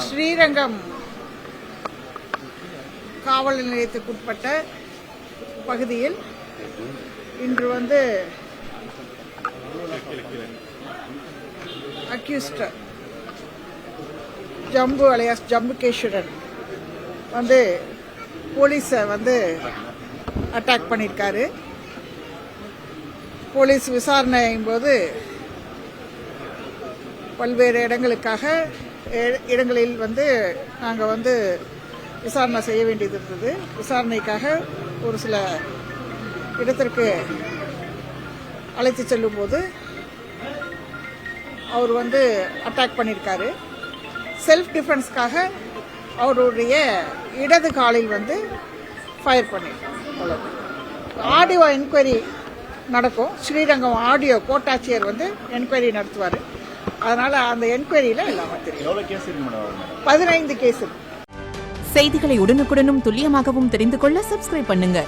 ஸ்ரீரங்கம் காவல் நிலையத்துக்குட்பட்ட பகுதியில் இன்று அக்யூஸ்ட் ஜம்பு அலியாஸ் ஜம்புகேஸ்வரன் போலீஸை அட்டாக் பண்ணியிருக்காரு. போலீஸ் விசாரணையின் போது பல்வேறு இடங்களில் நாங்கள் விசாரணை செய்ய வேண்டியது இருந்தது. விசாரணைக்காக ஒரு சில இடத்திற்கு அழைத்து செல்லும் போது அவர் அட்டாக் பண்ணியிருக்காரு. செல்ஃப் டிஃபென்ஸ்க்காக அவருடைய இடது காலில் ஃபயர் பண்ணியிருக்காங்க. ஆடியோ என்கொயரி நடக்கும். ஸ்ரீரங்கம் ஆடியோ கோட்டாட்சியர் என்கொயரி நடத்துவார். அதனால அந்த என்கொயரியில எல்லாமே தெரியும். 15 கேஸ். செய்திகளை உடனுக்குடனும் துல்லியமாகவும் தெரிந்து கொள்ள சப்ஸ்கிரைப் பண்ணுங்க.